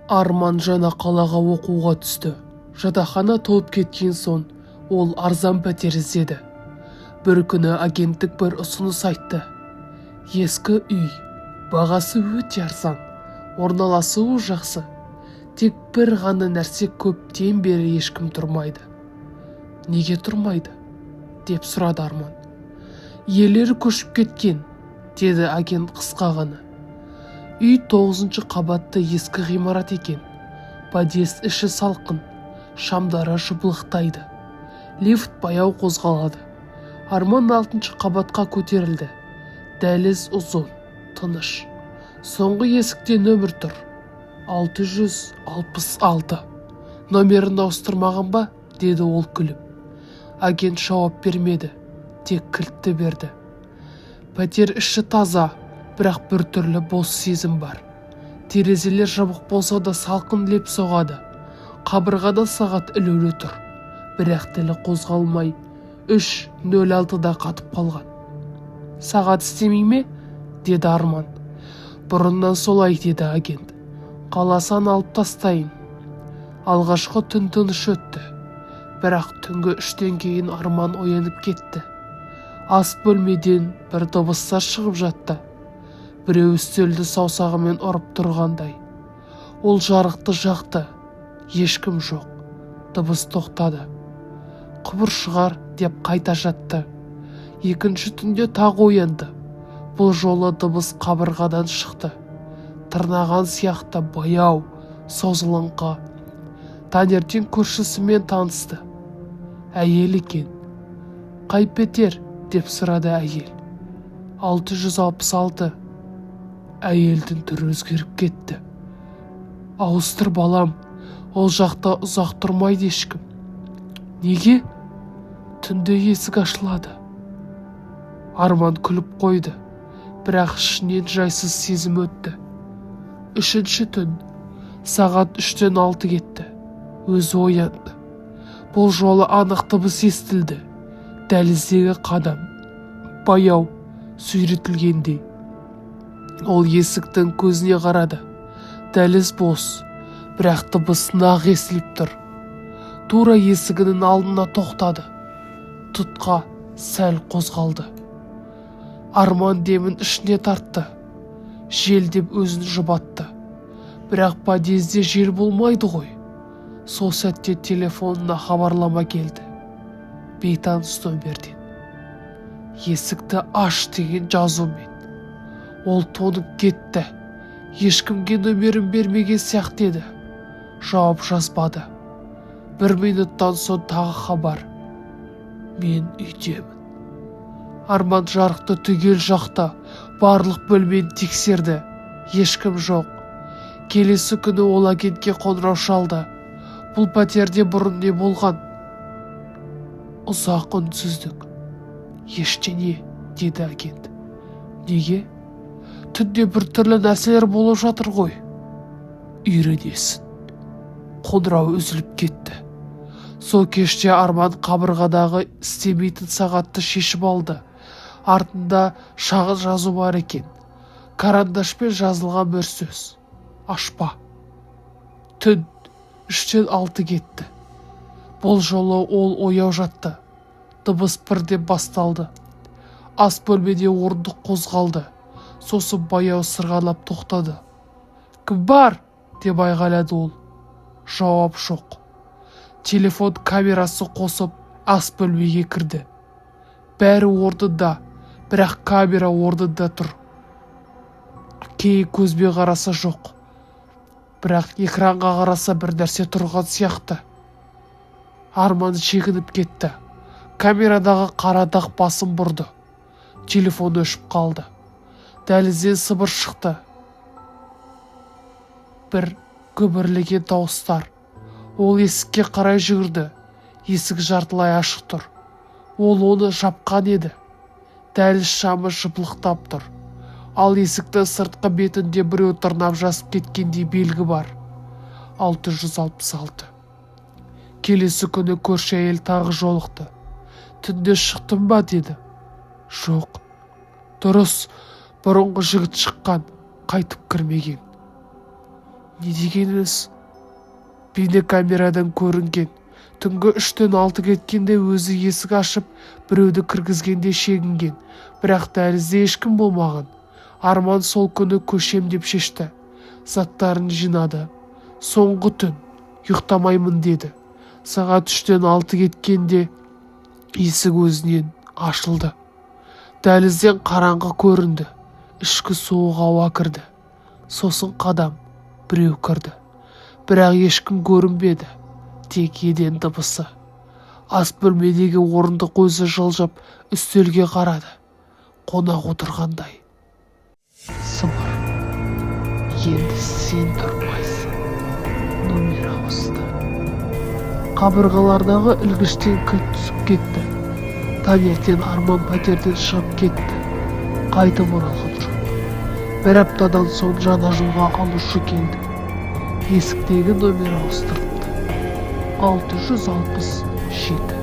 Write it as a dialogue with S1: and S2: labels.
S1: Арман жаңа қалаға оқуға түсті. Жатақхана толып кеткен соң ол арзан пәтер іздеді. Бір күні агенттік бір ұсыныс айтты. Ескі үй, бағасы өте арзан, орналасуы жақсы. Тек бір ғана нәрсе, көптен бері ешкім тұрмайды. Неге тұрмайды? Деп сұрады Арман. Иелері көшіп кеткен, деді агент қысқа ғана. Үй 9-шы қабатты ескі ғимарат екен. Подъезд іші салқын, шамдары жыпылықтайды. Лифт баяу қозғалады. Арман 6-шы қабатқа көтерілді. Дәліз ұзын, тыныш. Соңғы есікте нөмір тұр. 666. Номерін ауыстырмаған ба? Деді ол күліп. Агент жауап бермеді, тек кілтті берді. Пәтер іші таза, бірақ бір түрлі бос сезім бар. Терезелер жабық болса да салқын леп соғады. Қабырғада сағат ілулі тұр, бірақ тілі қозғалмай 3:06-да қатып қалған. Сағат істемей ме? Деді Арман. Бұрыннан солай, деді агент. Қаласан алып тастайын. Алғашқы түн тыныш өтті. Бірақ түнгі 3-тен кейін Арман оянып кетті. Ас бөлмеден бір дыбыстар шығып жатты. Біреу үстелді саусағымен ұрып тұрғандай. Ол жарықты жақты. Ешкім жоқ. Дыбыс тоқтады. Құбыр шығар деп қайта жатты. Екінші түнде тағы оянды. Бұл жолы дыбыс қабырғадан шықты. Тырнаған сияқты баяу, созылыңқы. Таңертең көршісімен танысты. Әйел екен. Қай пәтер? Деп сұрады әйел. 666. Әйелдің түрі өзгеріп кетті. Ауыстыр балам, ол жақта ұзақ тұрмайды ешкім. Неге? Түнде есік ашылады. Арман күліп қойды, бірақ ішінен жайсыз сезім өтті. 3-ші түн, сағат 3-тен 6 кетті. Өзі оянды. Бұл жолы анық дыбыс естілді. Дәліздегі қадам, баяу, сүйретілгендей. Ол есіктің көзіне қарады. Дәліз бос, бірақ дыбыс нақ естіліп тұр. Тура есігінің алдына тоқтады. Тұтқа сәл қозғалды. Арман демін ішіне тартты. Жел деп өзін жұбатты. Бірақ подъезде жел болмайды ғой. Сол сәтте телефонына хабарлама келді. Бейтаныс нөмерден. Есікті аш деген жазумен. Ол тонып кетті. Ешкімге нөмерін бермеген сияқты еді. Жауап жазбады. 1 минуттан соң тағы хабар. Мен үйдемін. Арман жарықты түгел жақты. Барлық бөлмені тексерді. Ешкім жоқ. Келесі күні ол агентке қоңырау шалды. Бұл пәтерде бұрын не болған? Ұзақ үнсіздік. Ештеңе, деді агент. Неге? Түнде бір түрлі нәрселер болып жатыр ғой. Үйренесің. Қоңырау үзіліп кетті. Сол кеште Арман қабырғадағы істемейтін сағатты шешіп алды. Артында шағын жазу бар екен. Карандашпен жазылған бір сөз. Ашпа. Түн 3-тен 6 кетті. Бұл жолы ол ояу жатты. Дыбыс бірден басталды. Ас бөлмеде орындық қозғалды. Сосын баяу сырғалап тоқтады. Кім бар? Деп айғайлады ол. Жауап жоқ. Телефон камерасы қосып ас бөлмеге кірді. Бәрі орнында, бірақ камера орнында тұр. Кей көзбен қараса жоқ. Бірақ экранға қараса бір нәрсе тұрған сияқты. Арман шегініп кетті. Камерадағы қарадақ басын бұрды. Телефон өшіп қалды. Дәлізден сыбыр шықты. Бір күбірлеген дауыстар. Ол есікке қарай жүгірді. Есік жартылай ашық тұр. Ол оны жапқан еді. Дәліз шамы жыпылықтап тұр. Ал есіктің сыртқы бетінде біреу тырнап жасып кеткендей белгі бар. 666. Келесі күні көрші әйел тағы жолықты. Түнде шықтым ба? Деді. Жоқ. Дұрыс, бұрынғы жігіт шыққан, қайтып кірмеген. Не дегеніңіз? Бейнекамерадан көрінген. Түнгі 3-тен 6 кеткенде өзі есік ашып, біреуді кіргізгенде шегінген. Бірақ дәлізде ешкім болмаған. Арман сол күні көшем деп шешті. Заттарын жинады. Соңғы түн, ұйықтамаймын деді. Сағат 3-тен 6 кеткенде есік өзінен ашылды. Дәлізден қараңғы көрінді. Ішкі суық ауа кірді. Сосын қадам, біреу кірді. Бірақ ешкім көрінбеді. Тек еден дыбысы. Ас бөлмедегі орындық өзі жылжып, үстелге қарады. Қонақ отырғандай. Сымыр, енді сен тұрмайсың. Номер ауысты. Қабырғалардағы ілгіштен кілт түсіп кетті. Таңертең Арман пәтерден шығып кетті. Қайтып оралған жоқ. Бір аптадан соң жаңа жылға алушы келді. Есіктегі номер ауыстырыпты. 667.